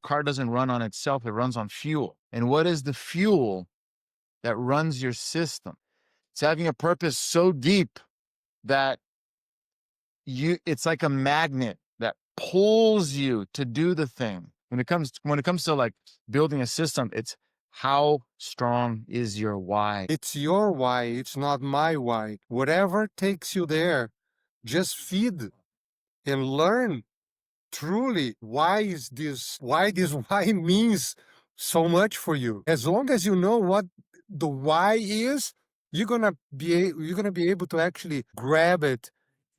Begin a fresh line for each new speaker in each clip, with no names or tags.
car doesn't run on itself, it runs on fuel. And what is the fuel that runs your system? It's having a purpose so deep that it's like a magnet that pulls you to do the thing. When it comes to like building a system, it's how strong is your why?
It's your why, it's not my why. Whatever takes you there, just feed and learn truly why this why means so much for you. As long as you know what the why is, you're gonna be able to actually grab it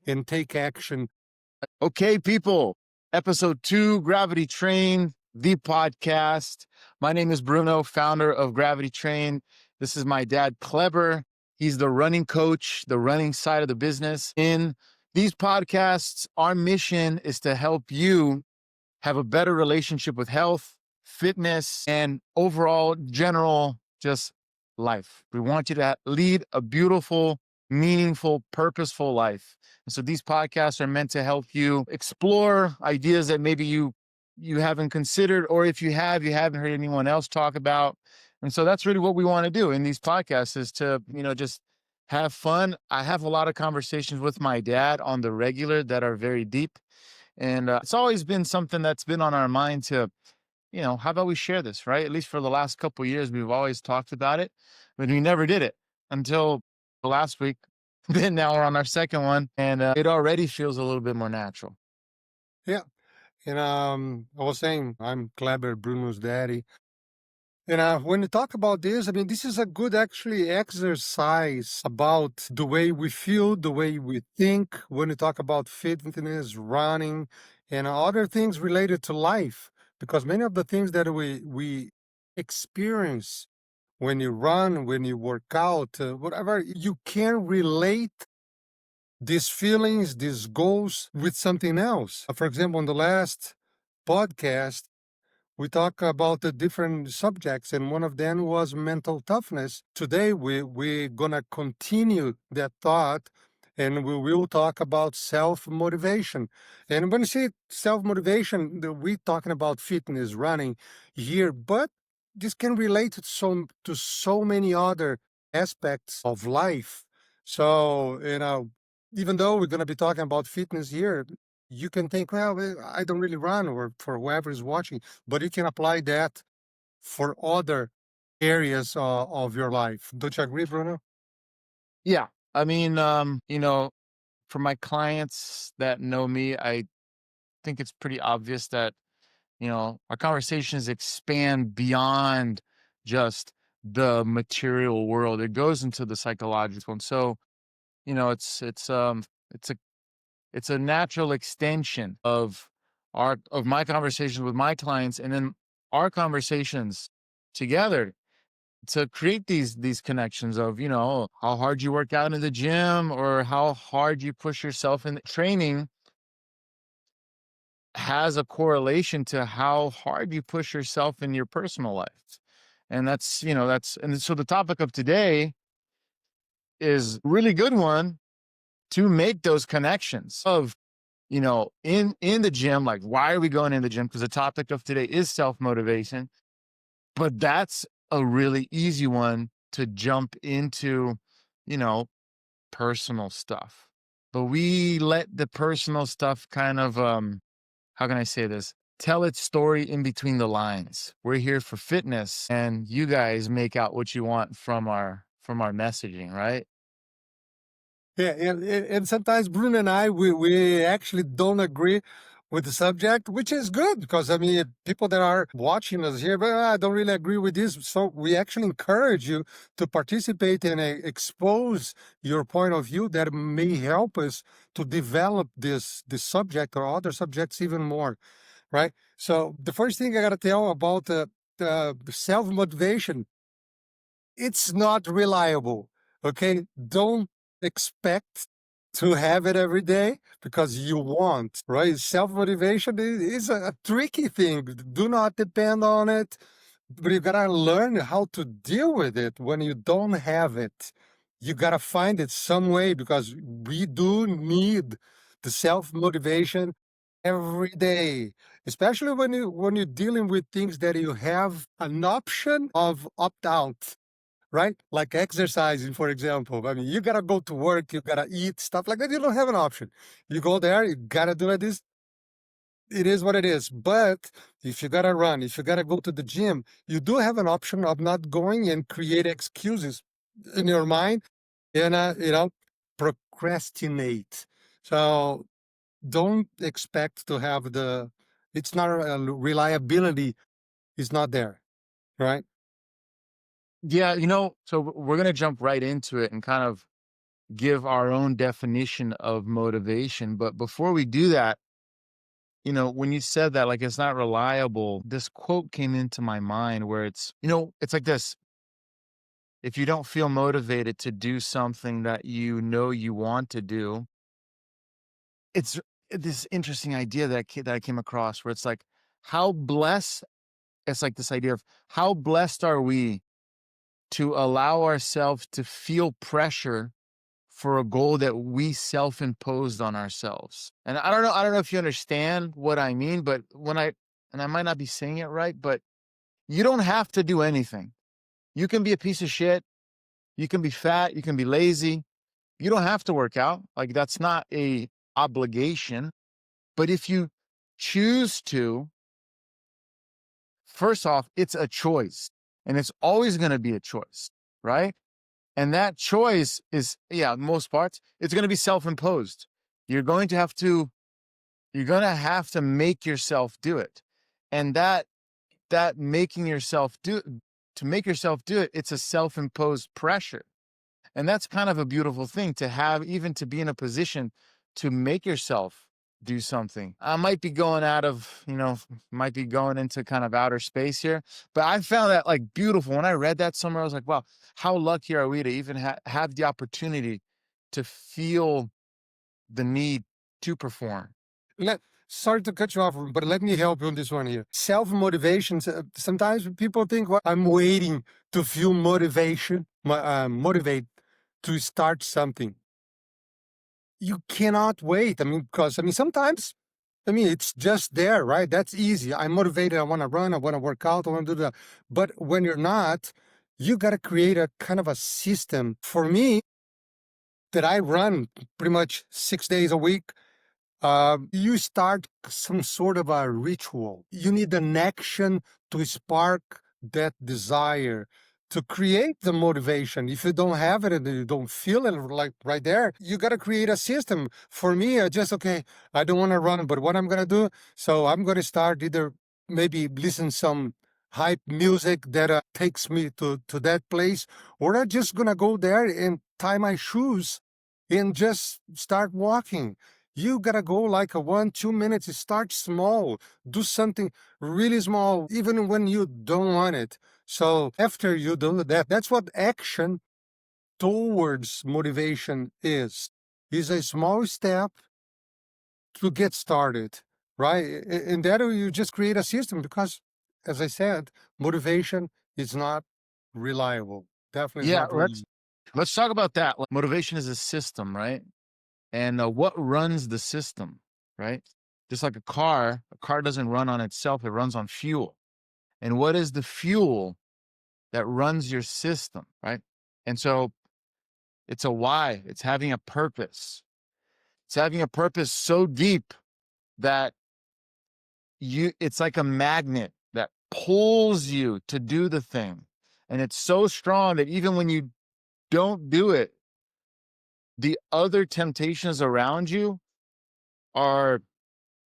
and take action.
Okay, people, episode 2, Gravity Train, the podcast. My name is Bruno, founder of Gravity Train. This is my dad, Cleber. He's the running coach, the running side of the business. In these podcasts, our mission is to help you have a better relationship with health, fitness, and overall general just life. We want you to lead a beautiful, meaningful, purposeful life. And so these podcasts are meant to help you explore ideas that maybe you haven't considered, or if you have, you haven't heard anyone else talk about. And so that's really what we want to do in these podcasts, is to, just have fun. I have a lot of conversations with my dad on the regular that are very deep. And it's always been something that's been on our mind to, how about we share this, right? At least for the last couple of years, we've always talked about it, but we never did it until last week. Then now we're on our second one, and it already feels a little bit more natural.
Yeah. And I was saying I'm Kleber, Bruno's daddy. And when you talk about this, I mean, this is a good actually exercise about the way we feel, the way we think when you talk about fitness, running, and other things related to life. Because many of the things that we experience when you run, when you work out, whatever, you can relate these feelings, these goals with something else. For example, on the last podcast, we talk about the different subjects, and one of them was mental toughness. Today, we're gonna continue that thought, and we will talk about self motivation. And when you say self motivation, we're talking about fitness, running here, but this can relate to so many other aspects of life. So, even though we're gonna be talking about fitness here, you can think, well, I don't really run, or for whoever is watching, but you can apply that for other areas of your life. Don't you agree, Bruno?
Yeah. I mean, for my clients that know me, I think it's pretty obvious that, our conversations expand beyond just the material world. It goes into the psychological. And so, it's a it's a natural extension of my conversations with my clients, and then our conversations together to create these connections of, how hard you work out in the gym or how hard you push yourself in the training has a correlation to how hard you push yourself in your personal life. And and so the topic of today is a really good one to make those connections of, in the gym. Like, why are we going in the gym? Because the topic of today is self-motivation, but that's a really easy one to jump into, you know, personal stuff. But we let the personal stuff kind of, how can I say this? Tell its story in between the lines. We're here for fitness, and you guys make out what you want from our messaging, right?
Yeah, and sometimes Bruno and I, we actually don't agree with the subject, which is good because I mean, people that are watching us here, but I don't really agree with this. So we actually encourage you to participate and expose your point of view that may help us to develop this subject or other subjects even more, right? So the first thing I got to tell about the self motivation, it's not reliable. Okay, don't expect to have it every day because you won't, right? Self motivation is a tricky thing. Do not depend on it, but you gotta learn how to deal with it when you don't have it. You gotta find it some way because we do need the self motivation every day. especially when you're dealing with things that you have an option of opt out, right? Like exercising, for example. I mean, you gotta go to work, you gotta eat, stuff like that. You don't have an option. You go there, you gotta do this. It is what it is. But if you gotta run, if you gotta go to the gym, you do have an option of not going and create excuses in your mind and, procrastinate. So don't expect to have it's not reliability is not there, right?
Yeah, so we're gonna jump right into it and kind of give our own definition of motivation. But before we do that, when you said that, like, it's not reliable, this quote came into my mind where it's like this: if you don't feel motivated to do something that you want to do, it's this interesting idea that I came across where it's like, how blessed, it's like this idea of how blessed are we to allow ourselves to feel pressure for a goal that we self-imposed on ourselves. And I don't know if you understand what I mean, but and I might not be saying it right, but you don't have to do anything. You can be a piece of shit, you can be fat, you can be lazy. You don't have to work out. Like, that's not a obligation, but if you choose to, first off, it's a choice, and it's always going to be a choice, right? And that choice is, yeah, most parts, it's going to be self-imposed. You're going to have to, you're going to have to make yourself do it. And that making yourself do to make yourself do it, it's a self-imposed pressure. And that's kind of a beautiful thing to have, even to be in a position to make yourself do something. I might be going might be going into kind of outer space here, but I found that, like, beautiful. When I read that somewhere, I was like, wow, how lucky are we to even have the opportunity to feel the need to perform.
Let Sorry to cut you off, but let me help you on this one here. Self motivation. Sometimes people think, "Well, I'm waiting to feel motivate to start something." You cannot wait. I mean, because sometimes, it's just there, right? That's easy. I'm motivated. I want to run. I want to work out. I want to do that. But when you're not, you got to create a kind of a system. For me, that I run pretty much 6 days a week. You start some sort of a ritual. You need an action to spark that desire, to create the motivation. If you don't have it and you don't feel it like right there, you got to create a system. For me, okay, I don't want to run, but what I'm going to do, so I'm going to start either maybe listen some hype music that takes me to that place, or I'm just going to go there and tie my shoes and just start walking. You gotta go like a 1, 2 minutes. Start small. Do something really small, even when you don't want it. So after you do that, that's what action towards motivation is a small step to get started, right? And that way you just create a system because, as I said, motivation is not reliable. Definitely is
Yeah,
not
let's
reliable.
let's talk about that. Like, motivation is a system, right? And what runs the system, right? Just like a car doesn't run on itself, it runs on fuel. And what is the fuel that runs your system, right? And so it's a why, it's having a purpose. It's having a purpose so deep that it's like a magnet that pulls you to do the thing. And it's so strong that even when you don't do it, the other temptations around you are,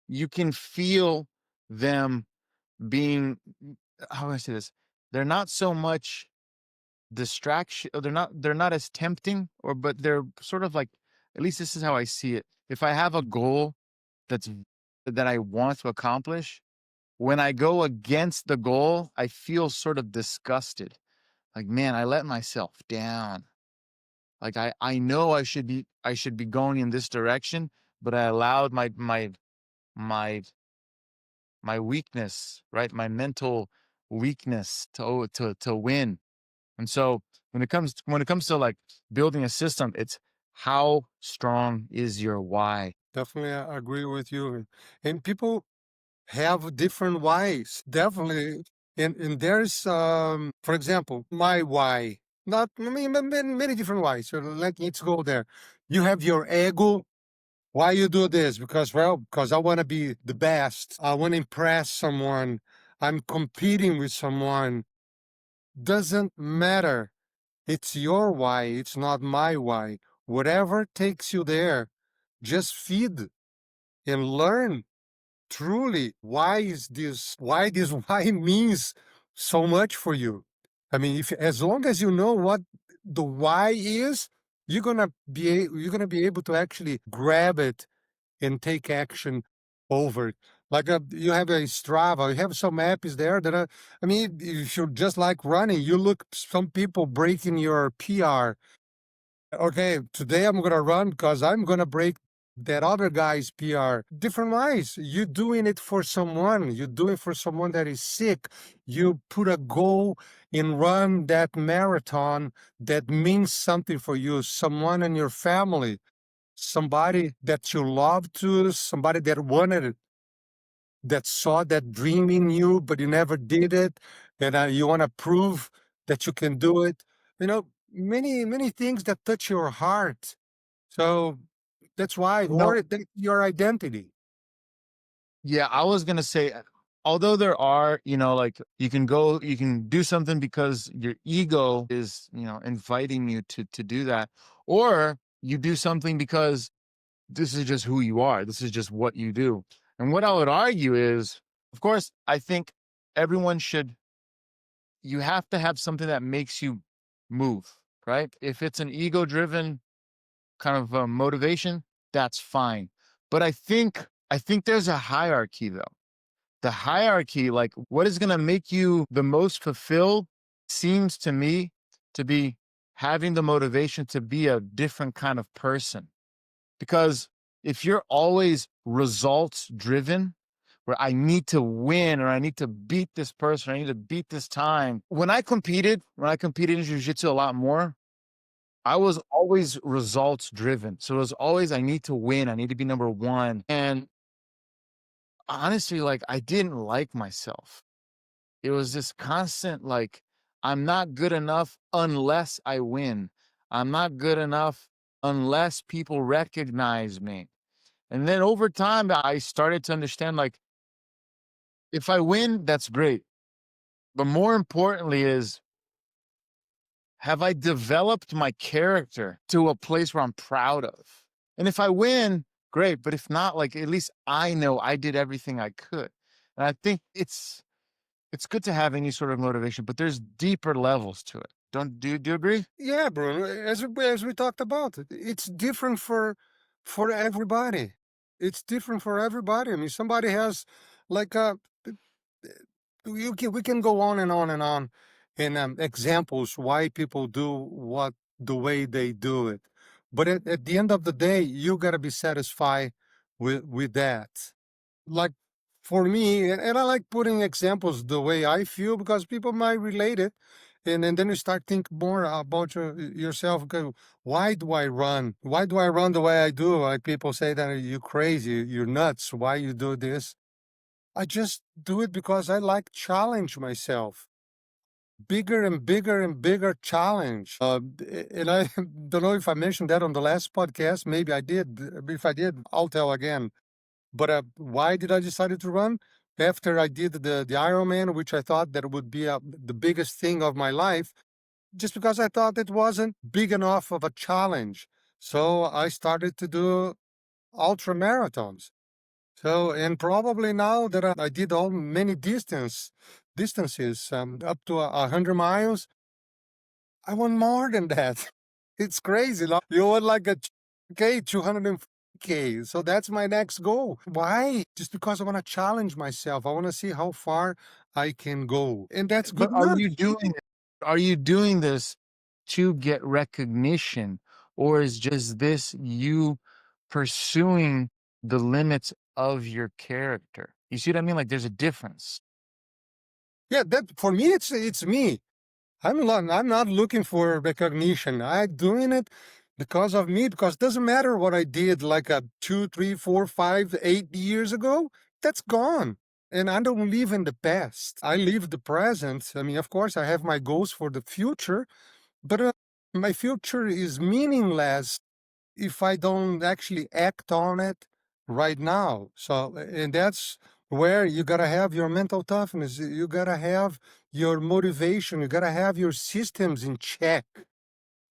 you can feel them being, how do I say this? They're not so much distraction, or they're not as tempting, but they're sort of like, at least this is how I see it. If I have a goal that's that I want to accomplish, when I go against the goal, I feel sort of disgusted. Like, man, I let myself down. Like, I know I should be going in this direction, but I allowed my my weakness, right? My mental weakness to win. And so when it comes to, like, building a system, it's how strong is your why?
Definitely, I agree with you. And people have different whys, definitely. And there's, for example, my why. Not, I mean, many different whys. So let's go there. You have your ego. Why you do this? Because, well, because I want to be the best. I want to impress someone. I'm competing with someone. Doesn't matter. It's your why. It's not my why. Whatever takes you there, just feed and learn truly why this why means so much for you. I mean, if as long as you know what the why is, you're gonna be able to actually grab it and take action over it. Like you have a Strava, you have some apps there that are, I mean, if you're just like running, you look some people breaking your PR. Okay, today I'm gonna run because I'm gonna break that other guy's PR. Different ways. You're doing it for someone. You do it for someone that is sick. You put a goal and run that marathon that means something for you. Someone in your family, somebody that you love to, somebody that wanted it, that saw that dream in you, but you never did it, and you want to prove that you can do it. You know, many things that touch your heart. So that's why,
No,
or your identity.
yeah, I was gonna say, although there are, like you can do something because your ego is, inviting you to do that, or you do something because this is just who you are. This is just what you do. And what I would argue is, of course, I think everyone should, you have to have something that makes you move, right? If it's an ego driven kind of motivation, that's fine. But I think there's a hierarchy though. The hierarchy, like what is going to make you the most fulfilled, seems to me to be having the motivation to be a different kind of person. Because if you're always results driven, where I need to win or I need to beat this person, I need to beat this time. When I competed in jiu-jitsu a lot more, I was always results driven. So it was always I need to win, I need to be number 1. And honestly, like I didn't like myself. It was this constant like I'm not good enough unless I win. I'm not good enough unless people recognize me. And then over time, I started to understand like, if I win, that's great. But more importantly, is have I developed my character to a place where I'm proud of? And if I win, great. But if not, like at least I know I did everything I could. And I think it's good to have any sort of motivation, but there's deeper levels to it. Do you agree?
Yeah, Bruno. As we talked about, it's different for everybody. It's different for everybody. I mean, somebody has like we can go on and on and on in examples why people do what the way they do it. But at the end of the day, you gotta be satisfied with that. Like for me, and I like putting examples the way I feel because people might relate it. And then you start thinking more about yourself. Okay, why do I run? Why do I run the way I do? Like people say that you crazy, you're nuts. Why you do this? I just do it because I like challenge myself. Bigger and bigger and bigger challenge. And I don't know if I mentioned that on the last podcast. Maybe I did. If I did, I'll tell again. But why did I decide to run? After I did the Ironman, which I thought that would be the biggest thing of my life, just because I thought it wasn't big enough of a challenge. So I started to do ultra marathons. So, and probably now that I did all many distances, up to 100 miles, I want more than that. It's crazy. Like, you want like a K, 200K. So that's my next goal. Why? Just because I want to challenge myself. I want to see how far I can go. And that's
But
good enough.
are you doing this to get recognition, or is just this you pursuing the limits of your character? You see what I mean? Like there's a difference.
Yeah, that for me, it's me. I'm not looking for recognition. I'm doing it because of me, because it doesn't matter what I did like 2, 3, 4, 5, 8 years ago. That's gone. And I don't live in the past. I live the present. I mean, of course, I have my goals for the future, but my future is meaningless if I don't actually act on it right now. So, and that's where you got to have your mental toughness. You got to have your motivation. You got to have your systems in check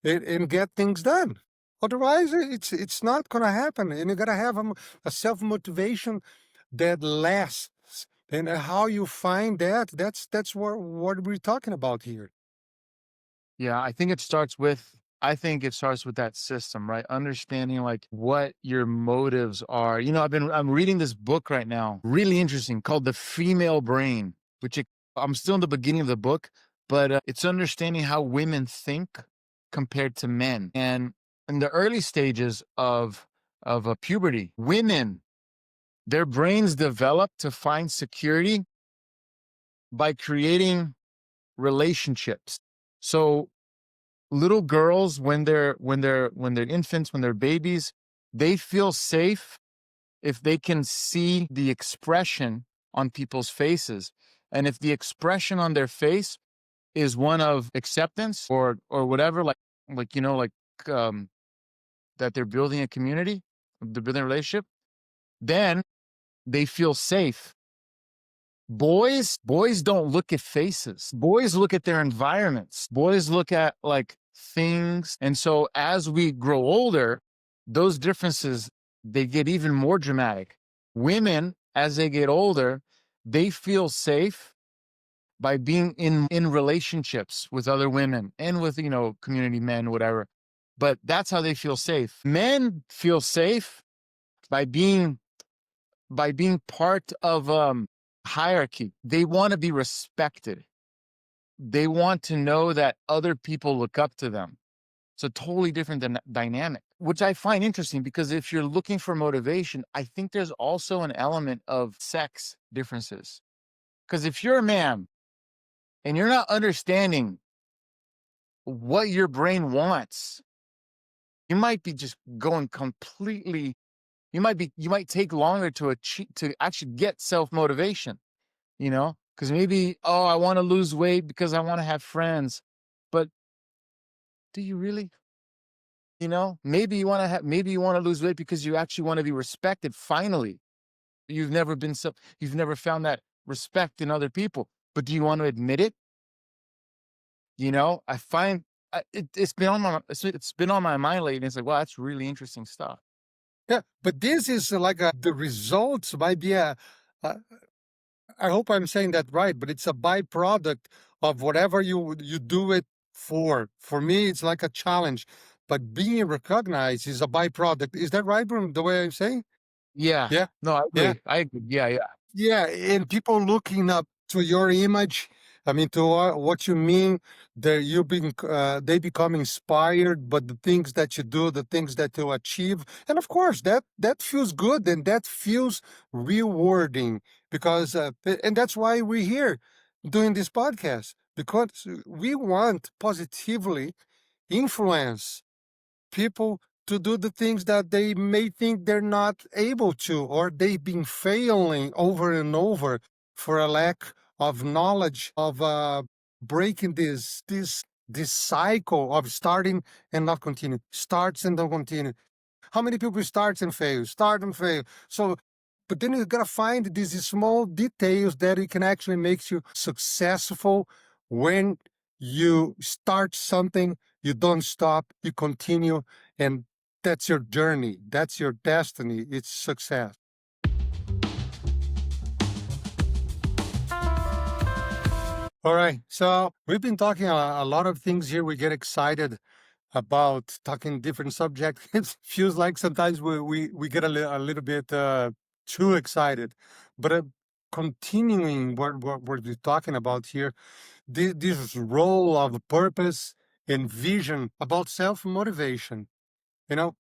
and get things done. Otherwise, it's not going to happen. And you got to have a self motivation that lasts. And how you find that, that's what we're talking about here.
Yeah, I think it starts with that system, right? Understanding like what your motives are. I'm reading this book right now, really interesting, called The Female Brain, I'm still in the beginning of the book, but it's understanding how women think compared to men. And in the early stages of puberty, women, their brains develop to find security by creating relationships. So little girls, when they're infants, when they're babies, they feel safe if they can see the expression on people's faces. And if the expression on their face is one of acceptance or whatever, like um that they're building a community, they're building a relationship, then they feel safe. Boys don't look at faces. Boys look at their environments. Boys look at like things. And so as we grow older, those differences, they get even more dramatic. Women, as they get older, they feel safe by being in relationships with other women and with, community men, whatever. But that's how they feel safe. Men feel safe by being part of hierarchy. They want to be respected. They want to know that other people look up to them. It's a totally different dynamic, which I find interesting because if you're looking for motivation, I think there's also an element of sex differences. Because if you're a man and you're not understanding what your brain wants, you might be just going completely, you might take longer to achieve, to actually get self-motivation. Because maybe, oh, I want to lose weight because I want to have friends. But do you really? Maybe you want to lose weight because you actually want to be respected. Finally, you've never found that respect in other people. But do you want to admit it? I find it's been on my mind lately. It's like, wow, that's really interesting stuff.
Yeah, but this is like the results might be a I hope I'm saying that right, but it's a byproduct of whatever you do it for. For me, it's like a challenge, but being recognized is a byproduct. Is that right, Bruno? The way I'm saying?
Yeah.
Yeah,
No, I
yeah.
agree. I agree. Yeah, yeah.
Yeah, and people looking up to your image, I mean, to what you mean, they become inspired, but the things that you do, the things that you achieve, and of course, that feels good and that feels rewarding because, and that's why we're here doing this podcast because we want positively influence people to do the things that they may think they're not able to, or they've been failing over and over for a lack of knowledge of breaking this cycle of starting and not continue, starts and don't continue. How many people starts and fail, start and fail? So, but then you gotta find these small details that it can actually make you successful when you start something, you don't stop, you continue, and that's your journey, that's your destiny, it's success. All right, so we've been talking a lot of things here. We get excited about talking different subjects. It feels like sometimes we get a little bit too excited. But continuing what we're talking about here, this role of purpose and vision about self motivation. You know,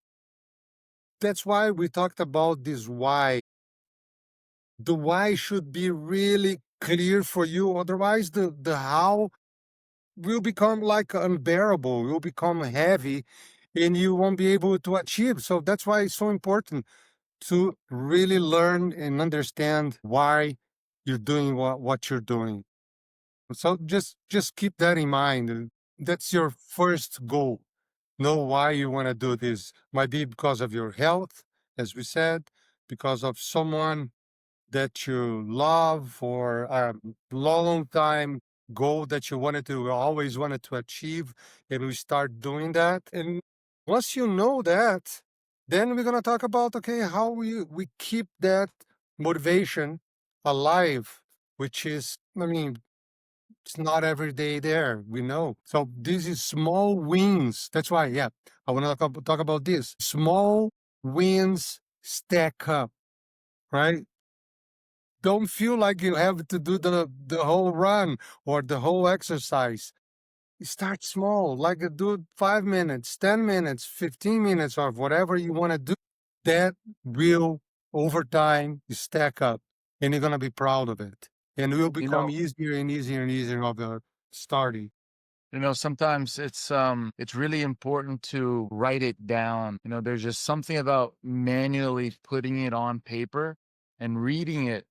that's why we talked about this why. The why should be really clear for you. Otherwise, the how will become like unbearable, will become heavy, and you won't be able to achieve. So that's why it's so important to really learn and understand why you're doing what you're doing. So just keep that in mind. That's your first goal. Know why you want to do this. Might be because of your health, as we said, because of someone that you love, for a long time goal that you wanted to always wanted to achieve, and we start doing that. And once you know that, then we're gonna talk about, okay, how we keep that motivation alive, which is, I mean, it's not every day there, we know. So this is small wins. That's why, yeah, I want to talk about this. Small wins stack up, right? Don't feel like you have to do the whole run or the whole exercise. Start small, like do 5 minutes, 10 minutes, 15 minutes, or whatever you want to do. That will, over time, stack up, and you're going to be proud of it. And it will
You
become
know,
easier and easier and easier of the starting.
sometimes it's really important to write it down. There's just something about manually putting it on paper and reading it,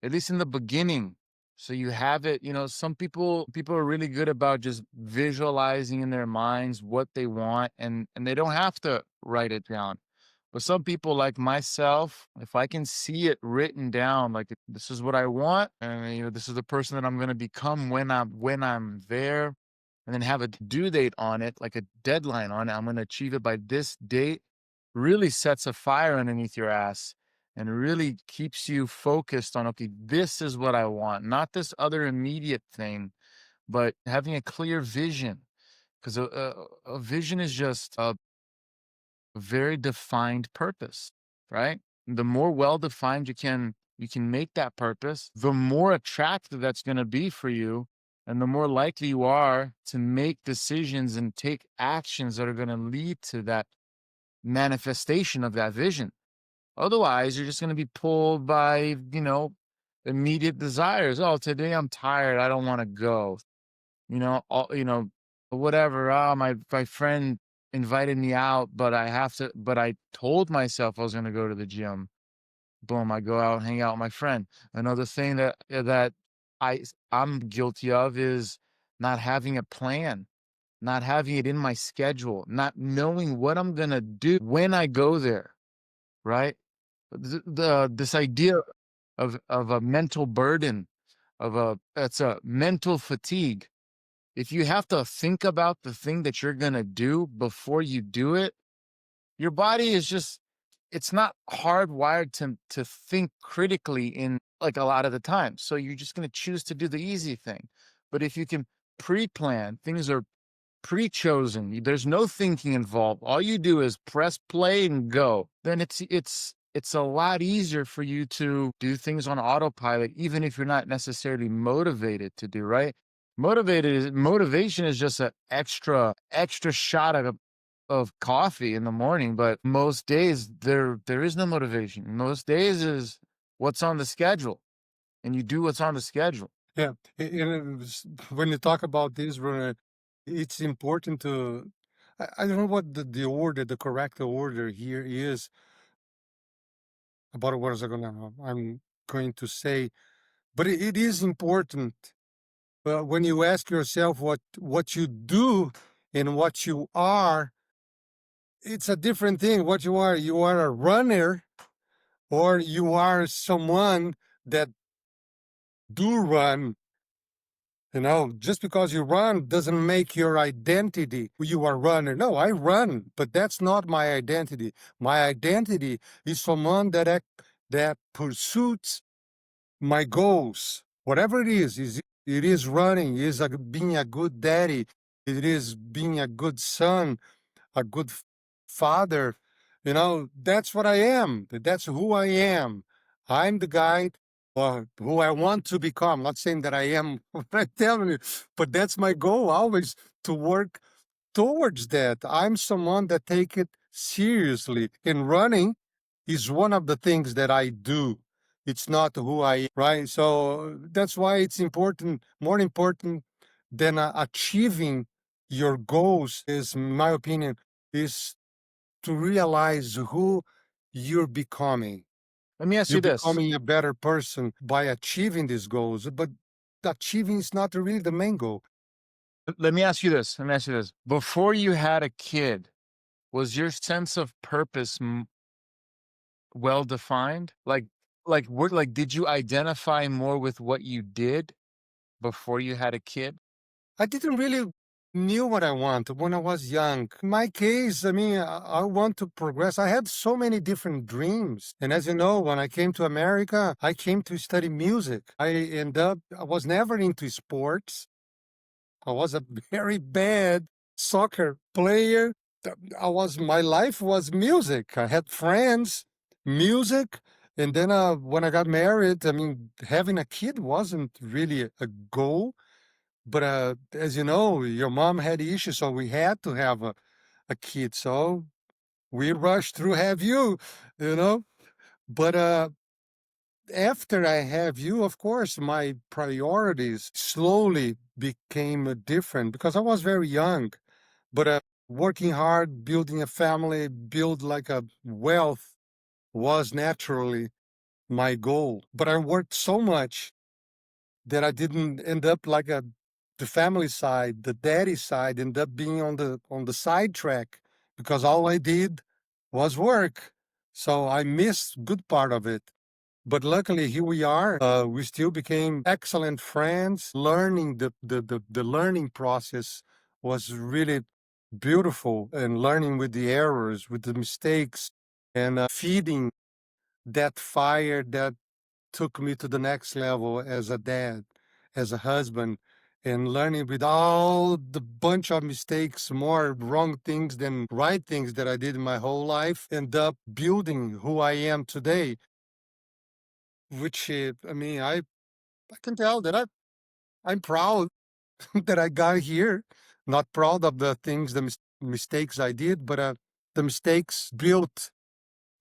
at least in the beginning. So you have it. Some people are really good about just visualizing in their minds what they want, and they don't have to write it down. But some people like myself, if I can see it written down, like this is what I want, and this is the person that I'm going to become when I'm there, and then have a due date on it, like a deadline on it. I'm going to achieve it by this date. Really sets a fire underneath your ass and really keeps you focused on, okay, this is what I want, not this other immediate thing, but having a clear vision. Because a vision is just a very defined purpose, right? The more well defined you can make that purpose, the more attractive that's going to be for you, and the more likely you are to make decisions and take actions that are going to lead to that manifestation of that vision. Otherwise, you're just going to be pulled by, immediate desires. Oh, today I'm tired. I don't want to go. Whatever. Oh, my friend invited me out, but I told myself I was going to go to the gym. Boom, I go out and hang out with my friend. Another thing that I'm guilty of is not having a plan, not having it in my schedule, not knowing what I'm going to do when I go there, right? This idea of a mental burden, it's a mental fatigue. If you have to think about the thing that you're going to do before you do it, your body is just, it's not hardwired to think critically in, like, a lot of the time. So you're just going to choose to do the easy thing. But if you can pre-plan, things are pre-chosen, there's no thinking involved, all you do is press play and go, then it's a lot easier for you to do things on autopilot, even if you're not necessarily motivated to do, right? Motivation is just an extra shot of coffee in the morning, but most days there is no motivation. Most days is what's on the schedule, and you do what's on the schedule.
Yeah. And when you talk about this, Bruno, it's important to, I don't know what the order, the correct order here is about what I'm going to say, but it is important. When you ask yourself what you do and what you are, it's a different thing. What you are a runner, or you are someone that do run. Just because you run doesn't make your identity. You are a runner. No, I run, but that's not my identity. My identity is someone that pursues my goals, whatever it is running, is being a good daddy, it is being a good son, a good father. That's what I am. That's who I am. I'm the guy who I want to become. Not saying that I am what I'm telling you, but that's my goal always, to work towards that. I'm someone that take it seriously. And running is one of the things that I do. It's not who I am, right? So that's why it's important, more important than achieving your goals is, in my opinion, is to realize who you're becoming.
Let me ask
You're
you this.
becoming a better person by achieving these goals, but achieving is not really the main goal.
Let me ask you this. Let me ask you this. Before you had a kid, was your sense of purpose well defined? Like, did you identify more with what you did before you had a kid?
I didn't really knew what I wanted when I was young. In my case, I mean, I want to progress. I had so many different dreams. And as you know, when I came to America, I came to study music. I was never into sports. I was a very bad soccer player. My life was music. I had friends, music. And then when I got married, I mean, having a kid wasn't really a goal. But as you know, your mom had issues, so we had to have a kid. So we rushed through have you, you know. But after I have you, of course, my priorities slowly became different because I was very young. But working hard, building a family, build like a wealth was naturally my goal. But I worked so much that I didn't end up like the family side, the daddy side, ended up being on the side track because all I did was work. So I missed good part of it. But luckily, here we are. We still became excellent friends. Learning the learning process was really beautiful, and learning with the errors, with the mistakes, and feeding that fire that took me to the next level as a dad, as a husband, and learning with all the bunch of mistakes, more wrong things than right things that I did in my whole life, end up building who I am today. Which I mean, I can tell that I'm proud that I got here. Not proud of the things, the mistakes I did, but the mistakes built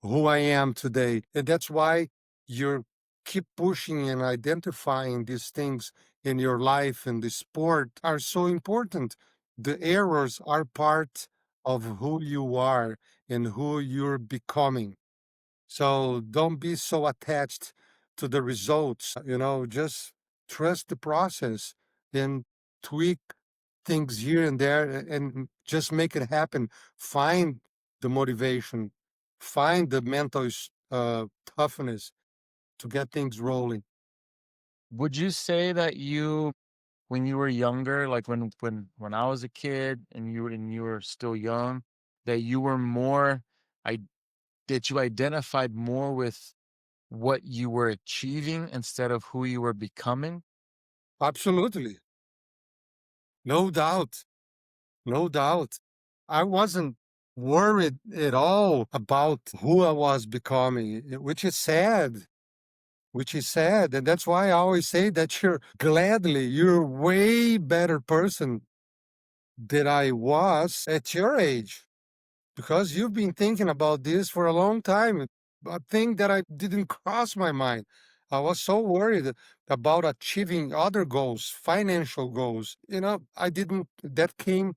who I am today. And that's why you keep pushing and identifying these things in your life and the sport are so important. The errors are part of who you are and who you're becoming. So don't be so attached to the results, just trust the process and tweak things here and there and just make it happen. Find the motivation, find the mental toughness to get things rolling.
Would you say that when you were younger, like when I was a kid and you were still young, that you were more I that you identified more with what you were achieving instead of who you were becoming?
Absolutely. No doubt. No doubt. I wasn't worried at all about who I was becoming, which is sad. Which is sad. And that's why I always say that you're a way better person than I was at your age because you've been thinking about this for a long time. A thing that I didn't cross my mind. I was so worried about achieving other goals, financial goals. I didn't, that came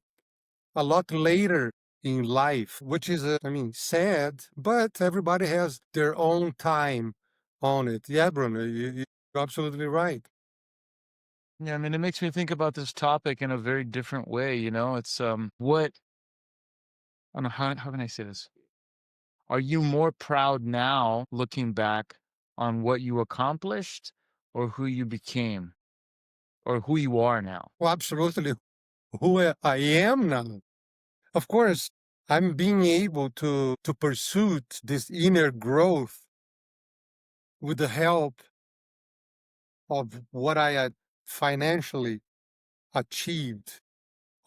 a lot later in life, which is, I mean, sad, but everybody has their own time on it. Yeah, Bruno, you're absolutely right.
Yeah, I mean, it makes me think about this topic in a very different way, you know? It's what I don't know how can I say this? Are you more proud now looking back on what you accomplished or who you became or who you are now?
Well, absolutely who I am now. Of course, I'm being able to pursue this inner growth with the help of what I had financially achieved.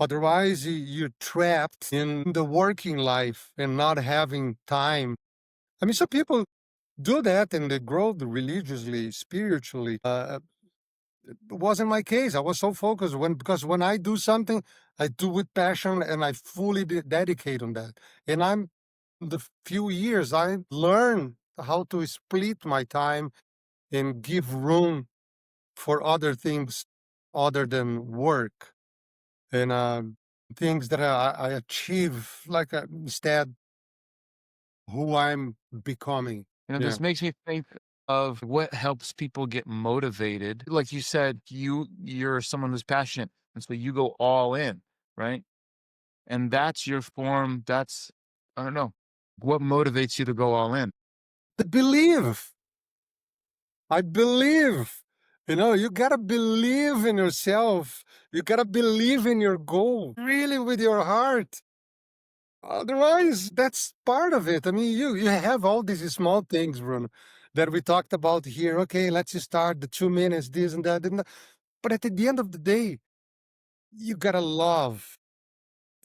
Otherwise, you're trapped in the working life and not having time. I mean, some people do that and they grow religiously, spiritually. It wasn't my case. I was so focused because when I do something, I do with passion and I fully dedicate on that. And the few years I learned how to split my time and give room for other things other than work and things that I achieve, like instead who I'm becoming. Yeah.
This makes me think of what helps people get motivated. Like you said, you're someone who's passionate, and so you go all in, right? And that's your form. That's I don't know what motivates you to go all in.
The belief. I believe. You gotta believe in yourself. You gotta believe in your goal, really, with your heart. Otherwise, that's part of it. I mean, you have all these small things, Bruno, that we talked about here. Okay, let's just start the 2 minutes, this and that. And that. But at the end of the day, you gotta love.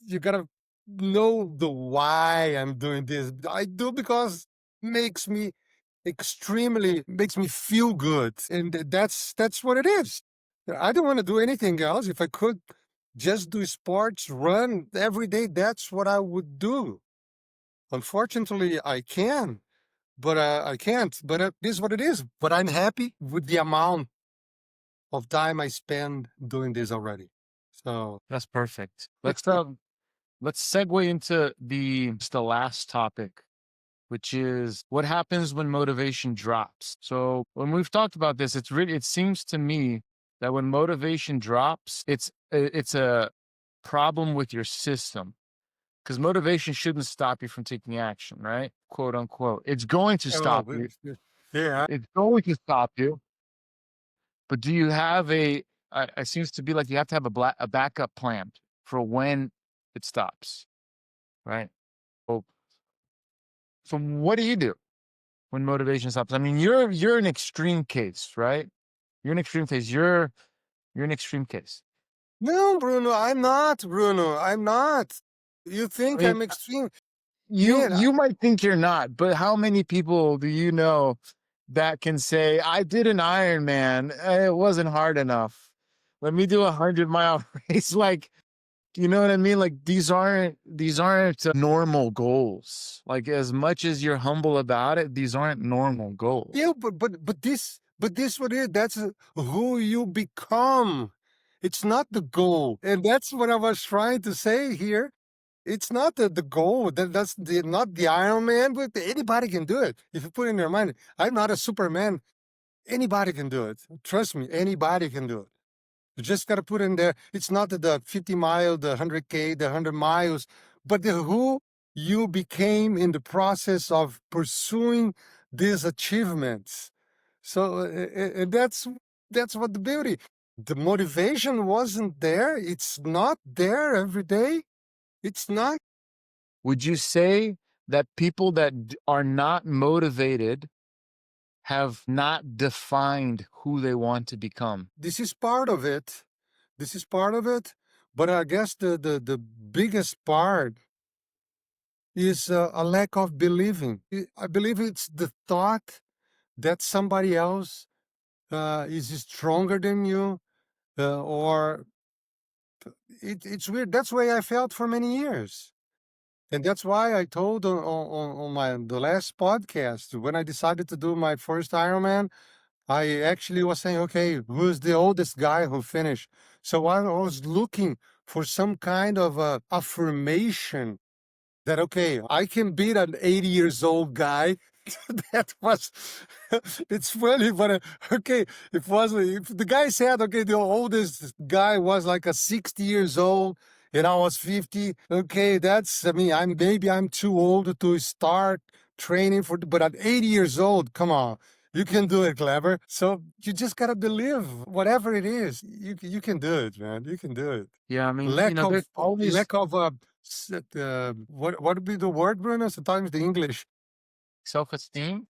You gotta know the why I'm doing this. I do because makes me extremely makes me feel good, and that's what it is. I don't want to do anything else. If I could just do sports, run every day, that's what I would do. Unfortunately, I can, but I can't. But it is what it is. But I'm happy with the amount of time I spend doing this already. So
That's perfect. Let's segue into the last topic, which is what happens when motivation drops. So when we've talked about this, it seems to me that when motivation drops, it's a problem with your system because motivation shouldn't stop you from taking action, right? Quote unquote. It's going to
oh,
stop you.
yeah.
It's going to stop you. But do you have it seems to be like you have to have a backup plan for when it stops, right? So, what do you do when motivation stops? I mean, you're an extreme case, right? You're an extreme case. You're an extreme case.
No, Bruno, I'm not, Bruno. I'm not. You
I
think
mean,
I'm extreme?
you
Man,
you might think you're not, but how many people do you know that can say, "I did an Ironman. It wasn't hard enough. Let me do 100-mile race." Like, you know what I mean? Like these aren't normal goals. Like as much as you're humble about it, these aren't normal
yeah,
goals.
but this what it is. That's who you become. It's not the goal, and that's what I was trying to say here. It's not the goal. That's not the Iron Man, but anybody can do it. If you put it in your mind, I'm not a Superman. Anybody can do it. Trust me, anybody can do it. You just got to put in there. It's not the 50 mile, the 100K, the 100 miles, but the who you became in the process of pursuing these achievements. So that's what the beauty. The motivation wasn't there. It's not there every day. It's not.
Would you say that people that are not motivated have not defined who they want to become?
This is part of it. This is part of it. But I guess the biggest part is a lack of believing. I believe it's the thought that somebody else is stronger than you, or it's weird. That's the way I felt for many years. And that's why I told on my the last podcast when I decided to do my first Ironman, I actually was saying, okay, who's the oldest guy who finished? So I was looking for some kind of affirmation that okay, I can beat an 80 years old guy. That was it's funny, but okay, if the guy said okay, the oldest guy was like a 60 years old and I was 50, okay, that's I mean, I'm too old to start training for but at 80 years old, come on. You can do it, Clever. So you just gotta believe whatever it is. You can do it, man. You can do it.
Yeah, I mean,
Lack
there's
of
always
lack of what would be the word, Bruno? Sometimes the English
self-esteem.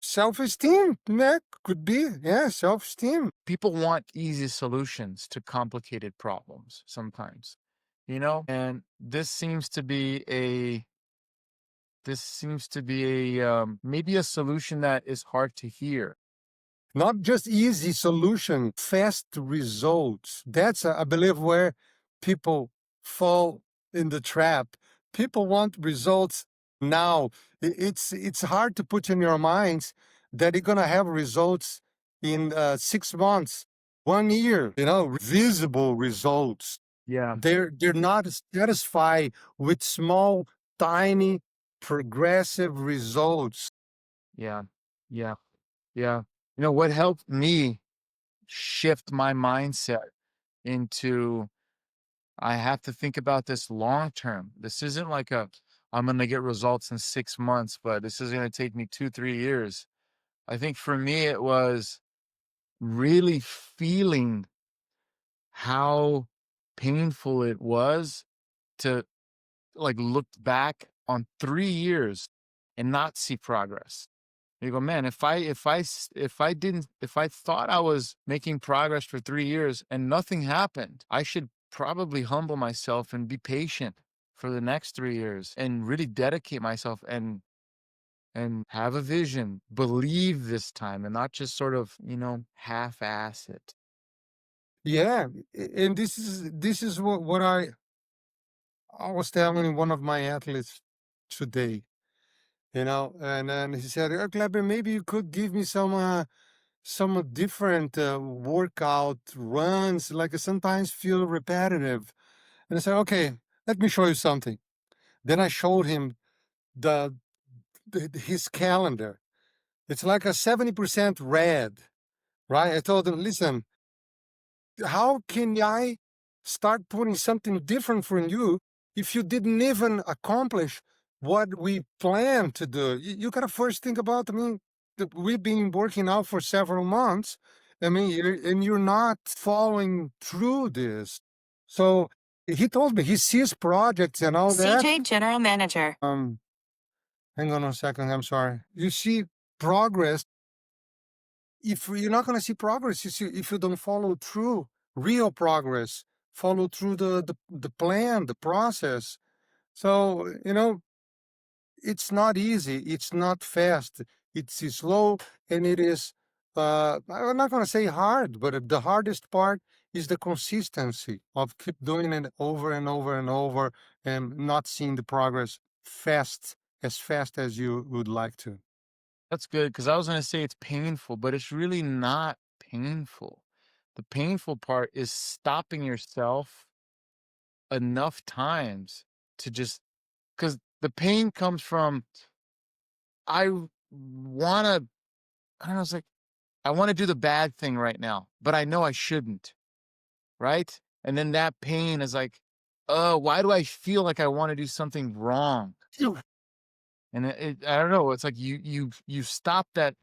self-esteem. That could be, yeah, self-esteem.
People want easy solutions to complicated problems sometimes, and this seems to be a maybe a solution that is hard to hear.
Not just easy solution, fast results. That's, I believe, where people fall in the trap. People want results now. It's hard to put in your minds that you're gonna have results in 6 months, 1 year. Visible results.
Yeah.
They're not satisfied with small, tiny, progressive results.
Yeah. Yeah. Yeah. You know what helped me shift my mindset into I have to think about this long term. This isn't like a I'm going to get results in 6 months, but this is going to take me 2, 3 years. I think for me it was really feeling how painful it was to like look back on 3 years and not see progress. You go, man, if I thought I was making progress for 3 years and nothing happened, I should probably humble myself and be patient for the next 3 years and really dedicate myself and have a vision, believe this time and not just sort of, half-ass it.
Yeah, and this is what I was telling one of my athletes today, and then he said, "Oh, Kleber, maybe you could give me some different workout runs, like sometimes feel repetitive." And I said, "Okay, let me show you something." Then I showed him the, his calendar. It's like a 70% red, right? I told him, "Listen, how can I start putting something different for you if you didn't even accomplish what we planned to do? You gotta first think about, I mean, we've been working out for several months. I mean, and you're not following through this." So he told me he sees projects and all that.
CJ General Manager.
Hang on a second. I'm sorry. You see progress. If you're not going to see progress, if you don't follow through, real progress, follow through the plan, the process. So, it's not easy, it's not fast, it's slow, and it is, I'm not going to say hard, but the hardest part is the consistency of keep doing it over and over and over and not seeing the progress as fast as you would like to.
That's good because I was gonna say it's painful, but it's really not painful. The painful part is stopping yourself enough times to just because the pain comes from I wanna I don't know, it's like I wanna do the bad thing right now, but I know I shouldn't, right? And then that pain is like, "Oh, why do I feel like I wanna do something wrong?" And I don't know, it's like you stop that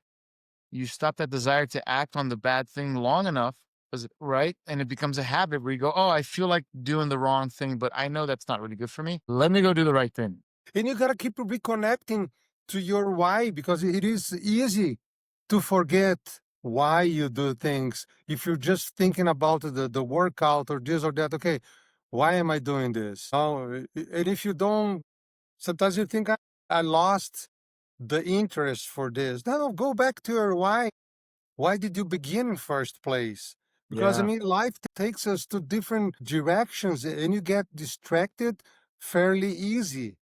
desire to act on the bad thing long enough, right? And it becomes a habit where you go, "Oh, I feel like doing the wrong thing, but I know that's not really good for me. Let me go do the right thing."
And you gotta keep reconnecting to your why, because it is easy to forget why you do things if you're just thinking about the workout or this or that. Okay, why am I doing this? Oh, and if you don't, sometimes you think I lost the interest for this. No, go back to your why. Why did you begin in first place? Because I
Yeah,
mean, life takes us to different directions, and you get distracted fairly easy,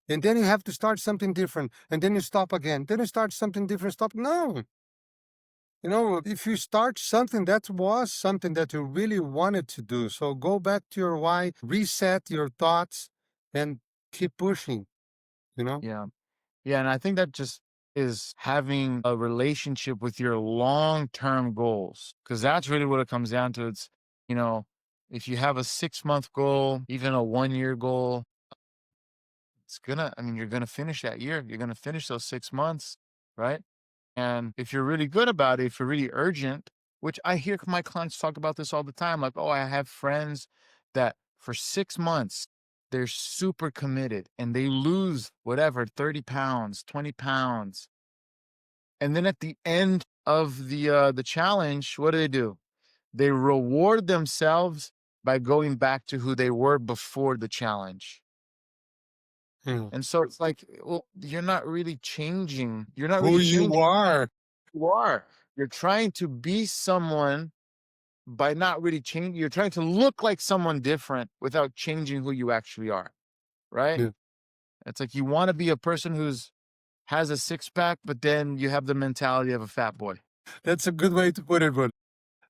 and then you have to start something different, and then you stop again, then you start something different, stop. No, if you start something, that was something that you really wanted to do, so go back to your why, reset your thoughts, and keep pushing you know
yeah, yeah, and I think that just is having a relationship with your long-term goals, because that's really what it comes down to. It's, you know, if you have a 6-month goal, even a 1-year goal, I mean, you're gonna finish that year. You're gonna finish those 6 months, right? And if you're really good about it, if you're really urgent, which I hear my clients talk about this all the time, like, oh, I have friends that for 6 months, they're super committed and they lose whatever, 30 pounds, 20 pounds. And then at the end of the challenge, what do? They reward themselves by going back to who they were before the challenge.
Yeah.
And so it's like, well, you're not really changing. You're not
Who
really
you
changing
are.
who you are. You're trying to be someone by not really changing. You're trying to look like someone different without changing who you actually are, right?
Yeah.
It's like you want to be a person who's has a six pack, but then you have the mentality of a fat boy.
That's a good way to put it, but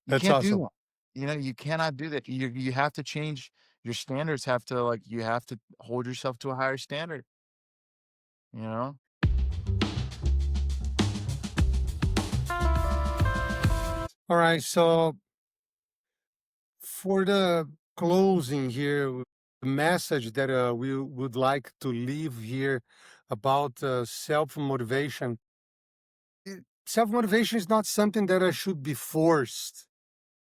You
that's
can't do
awesome.
that. You cannot do that. You have to change your standards. Have to like you have to hold yourself to a higher standard. You know.
All right. So for the closing here, the message that we would like to leave here about self motivation. Self motivation is not something that should be forced.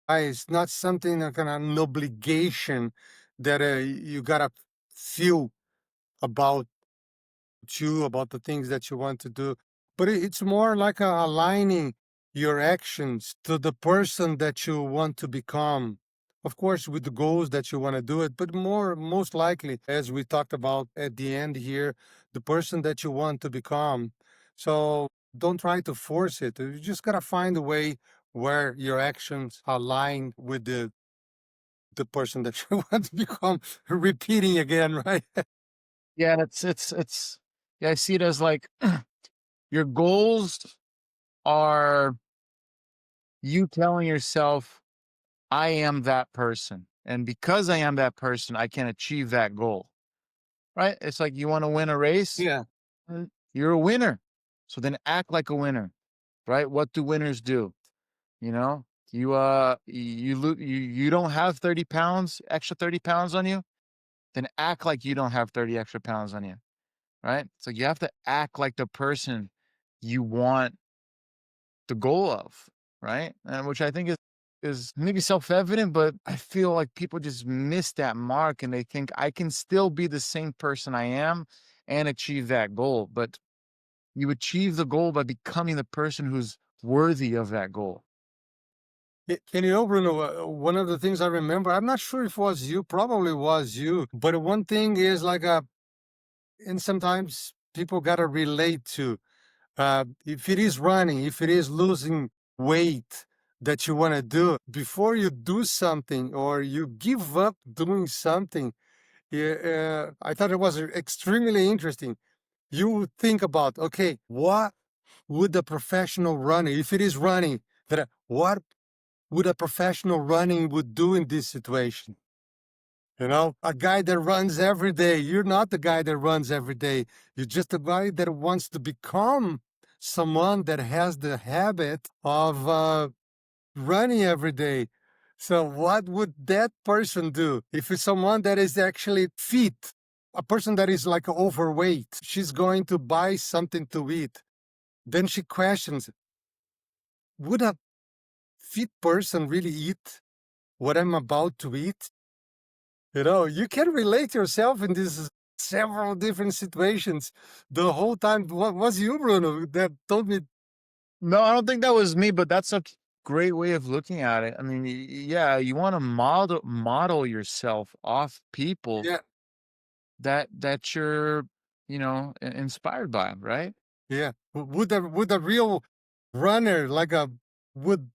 It's not something like an obligation that you gotta feel about about the things that you want to do. But it's more like aligning your actions to the person that you want to become. Of course, with the goals that you want to do it, but most likely, as we talked about at the end here, the person that you want to become. So don't try to force it. You just gotta find a way where your actions align with the person that you want to become. Repeating again, right?
Yeah, it's yeah, I see it as like your goals are you telling yourself, I am that person. And because I am that person, I can achieve that goal. Right? It's like you want to win a race,
Yeah.
you're a winner. So then act like a winner. Right? What do winners do? You know, you don't have 30 pounds, extra 30 pounds on you, then act like you don't have 30 extra pounds on you. Right? So you have to act like the person you want the goal of, right? And which I think is maybe self-evident, but I feel like people just miss that mark and they think I can still be the same person I am and achieve that goal. But you achieve the goal by becoming the person who's worthy of that goal.
And you know, Bruno, one of the things I remember, I'm not sure if it was you, probably was you, but one thing is like and sometimes people got to relate to, if it is running, if it is losing weight that you want to do, before you do something or you give up doing something, yeah, I thought it was extremely interesting. You would think about, okay, what would a professional runner, if it is running, what would a professional running would do in this situation? You know, a guy that runs every day. You're not the guy that runs every day. You're just a guy that wants to become someone that has the habit of running every day. So, what would that person do if it's someone that is actually fit? A person that is like overweight, she's going to buy something to eat. Then she questions, would a fit person really eat what I'm about to eat? You know, you can relate yourself in these several different situations. The whole time, what was you, Bruno, that told me,
No, I don't think that was me, but that's a great way of looking at it. I mean, yeah, you want to model yourself off people
yeah,
that you're, inspired by, right?
yeah. Would a real runner like a would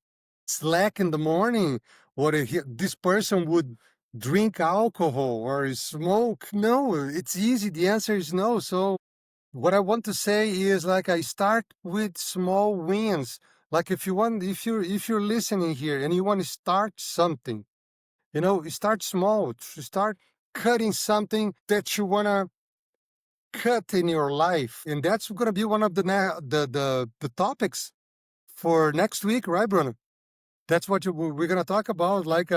slack in the morning, or this person would drink alcohol or smoke? No, it's easy. The answer is no. So what I want to say is like I start with small wins. Like if you're listening here and you want to start something, you know, start small. Start cutting something that you wanna cut in your life, and that's gonna be one of the topics for next week, right, Bruno? That's what we're gonna talk about. Like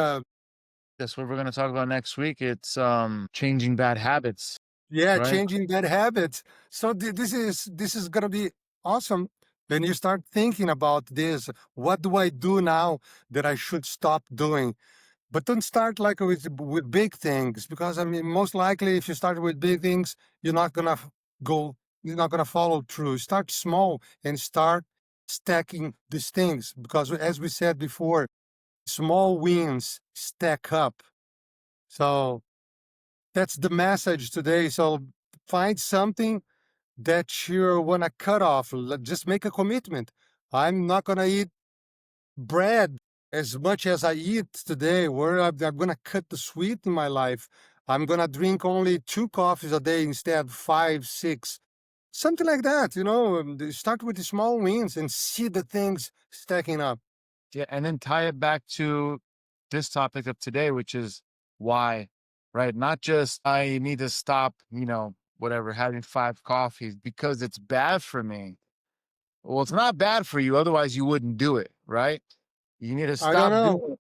That's what we're going to talk about next week. It's changing bad habits,
yeah,
right?
changing bad habits. So this is gonna be awesome. Then you start thinking about this. What do I do now that I should stop doing? But don't start like with big things, because I mean, most likely, if you start with big things, you're not gonna go. You're not gonna follow through. Start small and start stacking these things, because as we said before, small wins stack up. So that's the message today. So find something that you want to cut off. Just make a commitment. I'm not going to eat bread as much as I eat today, where I'm going to cut the sweet in my life. I'm going to drink only 2 coffees a day instead of 5, 6. Something like that, you know. Start with the small wins and see the things stacking up.
Yeah, and then tie it back to this topic of today, which is why, right? Not just I need to stop, whatever, having 5 coffees because it's bad for me. Well, it's not bad for you, otherwise you wouldn't do it, right? You need to
I don't
stop
know.
doing.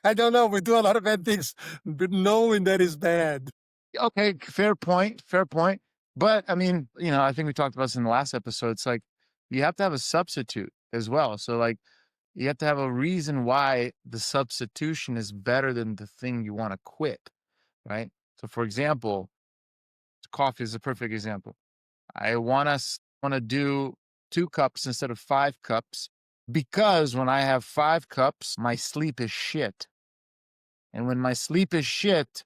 I don't know. We do a lot of bad things, but knowing that is bad.
Okay, fair point, fair point. But I mean, I think we talked about this in the last episode. It's like you have to have a substitute as well. So like you have to have a reason why the substitution is better than the thing you want to quit, right? So for example, coffee is a perfect example. I want to do 2 cups instead of 5 cups because when I have 5 cups, my sleep is shit. And when my sleep is shit,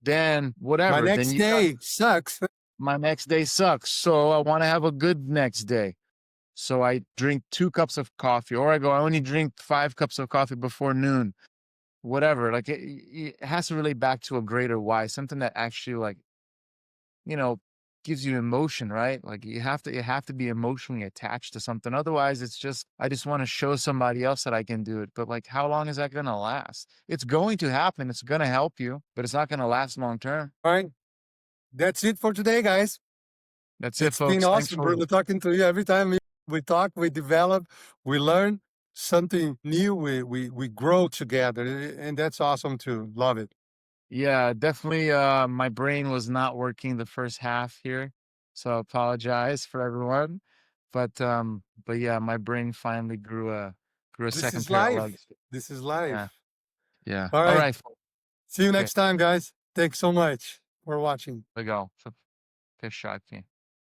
then
My
whatever, then
next
you got
day sucks.
my next day sucks. So I want to have a good next day. So I drink 2 cups of coffee, or I only drink 5 cups of coffee before noon, whatever. Like it has to relate back to a greater why, something that actually like, you know, gives you emotion, right? Like you have to be emotionally attached to something. Otherwise, it's just, I just want to show somebody else that I can do it. But like, how long is that going to last? It's going to happen. It's going to help you, but it's not going to last long term.
All right. That's it for today, guys.
That's it,
It's been
folks. Thanks
awesome,
for
Bruno, talking to you. Every time we talk, we develop, we learn something new, we grow together. And that's awesome too. Love it.
Yeah, definitely. My brain was not working the first half here, so I apologize for everyone. But yeah, my brain finally grew a
This
second
is
pair of
life.
legs.
This is
Yeah,
life.
yeah.
All
All
right.
right,
See you
okay,
next time, guys. Thanks so much for watching.
legal. Fechado aqui.